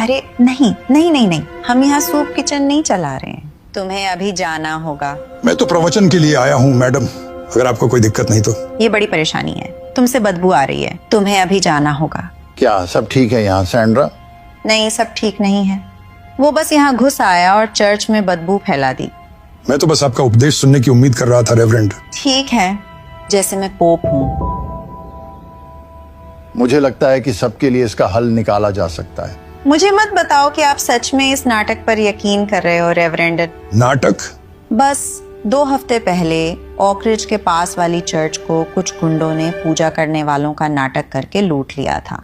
अरे नहीं नहीं नहीं नहीं, हम यहाँ सूप किचन नहीं चला रहे हैं। तुम्हें अभी जाना होगा। मैं तो प्रवचन के लिए आया हूँ मैडम, अगर आपको कोई दिक्कत नहीं तो। ये बड़ी परेशानी है, तुमसे बदबू आ रही है, तुम्हें अभी जाना होगा। क्या सब ठीक है यहाँ सैंड्रा? नहीं, सब ठीक नहीं है। वो बस यहाँ घुस आया और चर्च में बदबू फैला दी। मैं तो बस आपका उपदेश सुनने की उम्मीद कर रहा था रेवरेंड। ठीक है, जैसे मैं पोप हूँ। मुझे लगता है कि सबके लिए इसका हल निकाला जा सकता है। मुझे मत बताओ कि आप सच में इस नाटक पर यकीन कर रहे हो रेवरेंड। नाटक? बस 2 हफ्ते पहले ऑकरिज के पास वाली चर्च को कुछ गुंडों ने पूजा करने वालों का नाटक करके लूट लिया था।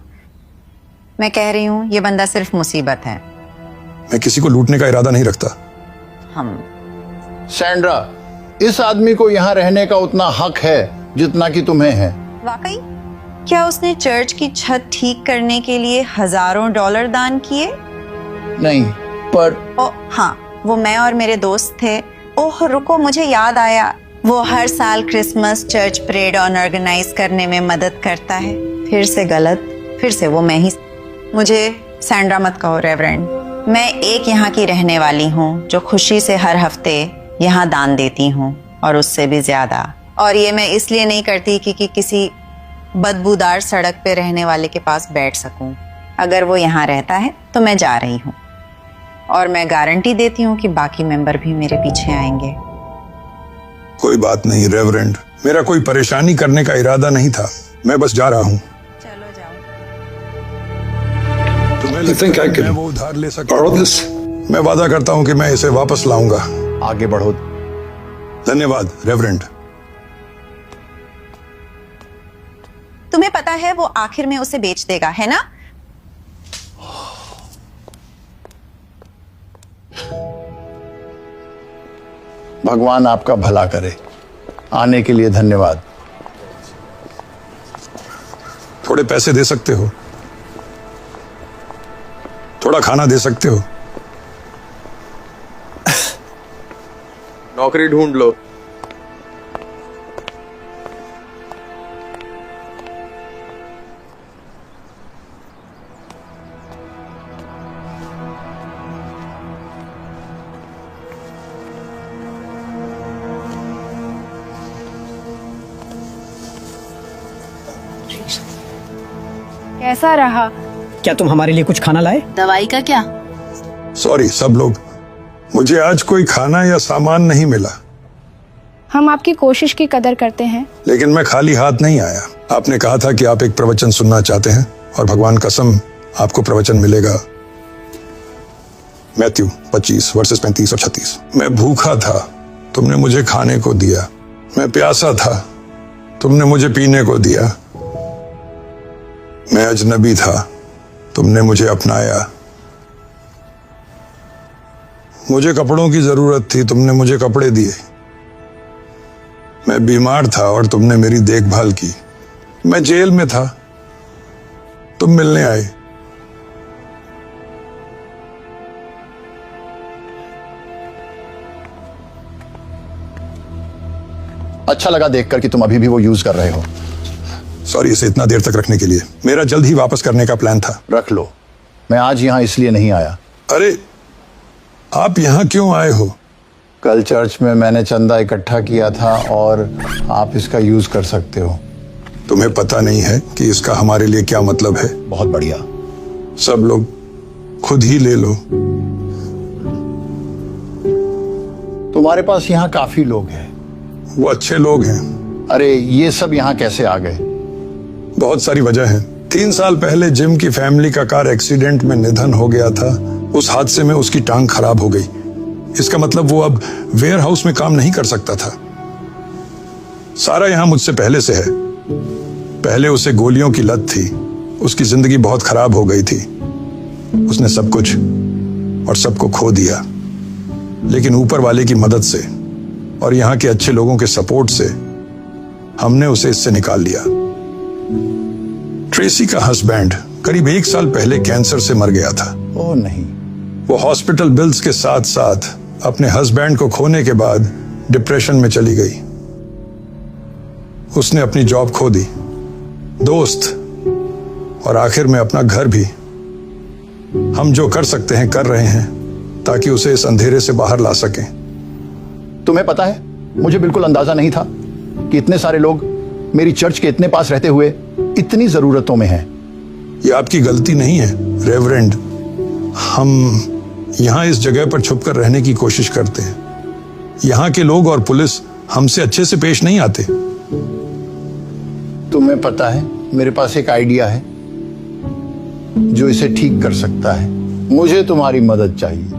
मैं कह रही हूँ ये बंदा सिर्फ मुसीबत है। मैं किसी को लूटने का इरादा नहीं रखता। हम सैंड्रा, इस आदमी को यहाँ रहने का उतना हक है जितना कि तुम्हें है। वाकई? क्या उसने चर्च की छत ठीक करने के लिए हजारों डॉलर दान किए? नहीं, पर ओ हाँ, वो मैं और मेरे दोस्त थे। ओह रुको, मुझे याद आया, वो हर साल क्रिसमस चर्च परेड ऑर्गेनाइज करने में मदद करता है। फिर से गलत, फिर से वो मैं ही। मुझे सैंड्रा मत कहो रेवरेंड। मैं एक यहाँ की रहने वाली हूँ जो खुशी से हर हफ्ते यहाँ दान देती हूँ, और उससे भी ज्यादा। और ये मैं इसलिए नहीं करती कि किसी बदबूदार सड़क पे रहने वाले के पास बैठ सकूं। अगर वो यहाँ रहता है तो मैं जा रही हूँ, और मैं गारंटी देती हूँ कि बाकी मेंबर भी मेरे पीछे आएंगे। कोई बात नहीं रेवरेंड, मेरा कोई परेशानी करने का इरादा नहीं था, मैं बस जा रहा हूँ। चलो जाओ। तुम्हें लगता है कि मैं वो उधार ले सकता हूँ? मैं वादा करता हूँ कि मैं इसे वापस लाऊंगा। आगे बढ़ो। धन्यवाद रेवरेंड। तुम्हें पता है वो आखिर में उसे बेच देगा, है ना? भगवान आपका भला करे। आने के लिए धन्यवाद। थोड़े पैसे दे सकते हो? थोड़ा खाना दे सकते हो? नौकरी ढूंढ लो। कैसा रहा? क्या तुम हमारे लिए कुछ खाना लाए? दवाई का क्या? सॉरी सब लोग, मुझे आज कोई खाना या सामान नहीं मिला। हम आपकी कोशिश की कदर करते हैं। लेकिन मैं खाली हाथ नहीं आया। आपने कहा था कि आप एक प्रवचन सुनना चाहते हैं, और भगवान कसम आपको प्रवचन मिलेगा। मैथ्यू 25 वर्सेस 35 और 36। मैं भूखा था, तुमने मुझे खाने को दिया। मैं प्यासा था, तुमने मुझे पीने को दिया। मैं अजनबी था, तुमने मुझे अपनाया। मुझे कपड़ों की जरूरत थी, तुमने मुझे कपड़े दिए। मैं बीमार था और तुमने मेरी देखभाल की। मैं जेल में था, तुम मिलने आए। अच्छा लगा देखकर कि तुम अभी भी वो यूज कर रहे हो। सॉरी इसे इतना देर तक रखने के लिए। मेरा जल्द ही वापस करने का प्लान था। रख लो। मैं आज यहाँ इसलिए नहीं आया। अरे आप यहाँ क्यों आए हो? कल चर्च में मैंने चंदा इकट्ठा किया था और आप इसका यूज कर सकते हो। तुम्हें पता नहीं है कि इसका हमारे लिए क्या मतलब है? बहुत बढ़िया। सब लोग खुद ही ले लो। तुम्हारे पास यहाँ काफी लोग हैं। वो अच्छे लोग हैं। अरे ये सब यहाँ कैसे आ गए? बहुत सारी वजह है। 3 साल पहले जिम की फैमिली का कार एक्सीडेंट में निधन हो गया था। उस हादसे में उसकी टांग खराब हो गई। इसका मतलब वो अब वेयर हाउस में काम नहीं कर सकता था। सारा यहाँ मुझसे पहले से है। पहले उसे गोलियों की लत थी। उसकी जिंदगी बहुत खराब हो गई थी। उसने सब कुछ और सबको खो दिया। लेकिन ऊपर वाले की मदद से और यहाँ के अच्छे लोगों के सपोर्ट से हमने उसे इससे निकाल लिया। ट्रेसी का हस्बैंड करीब 1 साल पहले कैंसर से मर गया था। ओह नहीं। वो हॉस्पिटल बिल्स के साथ साथ अपने हस्बैंड को खोने के बाद डिप्रेशन में चली गई। उसने अपनी जॉब खो दी, दोस्त और आखिर में अपना घर भी। हम जो कर सकते हैं कर रहे हैं ताकि उसे इस अंधेरे से बाहर ला सकें। तुम्हें पता है, मुझे बिल्कुल अंदाजा नहीं था कि इतने सारे लोग मेरी चर्च के इतने पास रहते हुए इतनी जरूरतों में हैं। ये आपकी गलती नहीं है रेवरेंड। हम यहाँ इस जगह पर छुपकर रहने की कोशिश करते हैं। यहाँ के लोग और पुलिस हमसे अच्छे से पेश नहीं आते। तुम्हें पता है, मेरे पास एक आइडिया है जो इसे ठीक कर सकता है। मुझे तुम्हारी मदद चाहिए।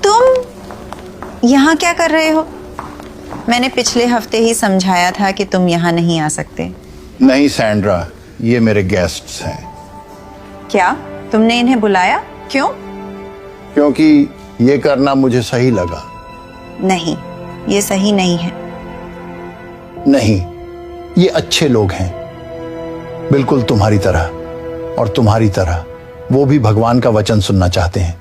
तुम यहाँ क्या कर रहे हो? मैंने पिछले हफ्ते ही समझाया था कि तुम यहाँ नहीं आ सकते। नहीं सैंड्रा, ये मेरे गेस्ट्स हैं। क्या तुमने इन्हें बुलाया? क्यों? क्योंकि ये करना मुझे सही लगा। नहीं, ये सही नहीं है। नहीं, ये अच्छे लोग हैं, बिल्कुल तुम्हारी तरह। और तुम्हारी तरह वो भी भगवान का वचन सुनना चाहते हैं।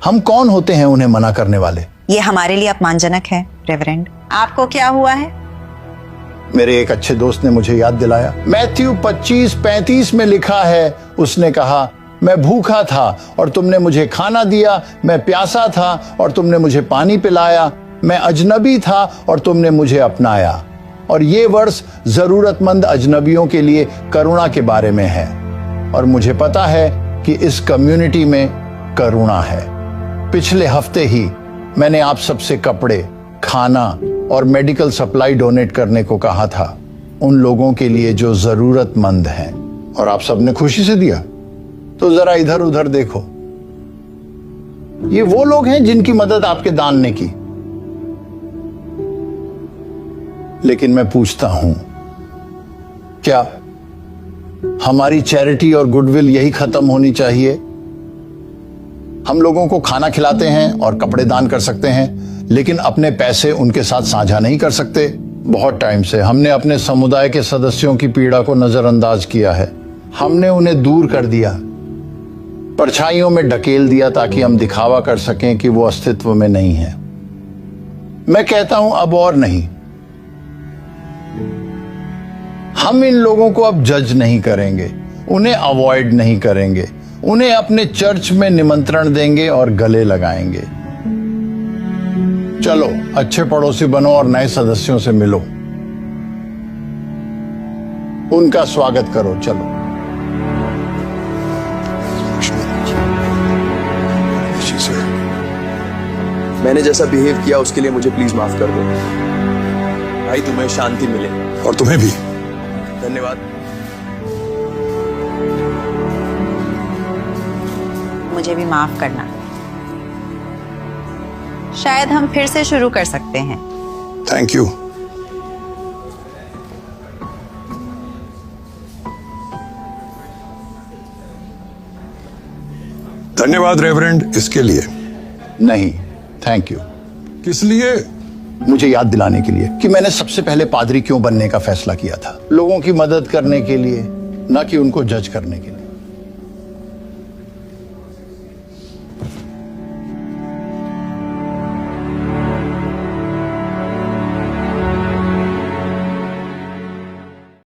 हम कौन होते हैं उन्हें मना करने वाले? ये हमारे लिए अपमानजनक है रेवरेंड। आपको क्या हुआ है? मेरे एक अच्छे दोस्त ने मुझे याद दिलाया। मैथ्यू 25:35 में लिखा है, उसने कहा, मैं भूखा था और तुमने मुझे खाना दिया, मैं प्यासा था और तुमने मुझे पानी पिलाया, मैं अजनबी था और तुमने मुझे अपनाया। और ये वर्ष जरूरतमंद अजनबियों के लिए करुणा के बारे में है। और मुझे पता है कि इस कम्युनिटी में करुणा है। पिछले हफ्ते ही मैंने आप सबसे कपड़े, खाना और मेडिकल सप्लाई डोनेट करने को कहा था, उन लोगों के लिए जो जरूरतमंद हैं। और आप सबने खुशी से दिया। तो जरा इधर उधर देखो, ये वो लोग हैं जिनकी मदद आपके दान ने की। लेकिन मैं पूछता हूं, क्या हमारी चैरिटी और गुडविल यही खत्म होनी चाहिए? हम लोगों को खाना खिलाते हैं और कपड़े दान कर सकते हैं, लेकिन अपने पैसे उनके साथ साझा नहीं कर सकते। बहुत टाइम से हमने अपने समुदाय के सदस्यों की पीड़ा को नजरअंदाज किया है। हमने उन्हें दूर कर दिया, परछाइयों में ढकेल दिया ताकि हम दिखावा कर सकें कि वो अस्तित्व में नहीं है। मैं कहता हूं, अब और नहीं। हम इन लोगों को अब जज नहीं करेंगे, उन्हें अवॉइड नहीं करेंगे, उन्हें अपने चर्च में निमंत्रण देंगे और गले लगाएंगे। चलो, अच्छे पड़ोसी बनो और नए सदस्यों से मिलो, उनका स्वागत करो। चलो। जी सर। मैंने जैसा बिहेव किया उसके लिए मुझे प्लीज माफ कर दो भाई। तुम्हें शांति मिले। और तुम्हें भी। धन्यवाद। मुझे भी माफ करना। शायद हम फिर से शुरू कर सकते हैं। Thank you. धन्यवाद रेवरेंड इसके लिए। नहीं, थैंक यू। किस लिए? मुझे याद दिलाने के लिए कि मैंने सबसे पहले पादरी क्यों बनने का फैसला किया था। लोगों की मदद करने के लिए, ना कि उनको जज करने के लिए।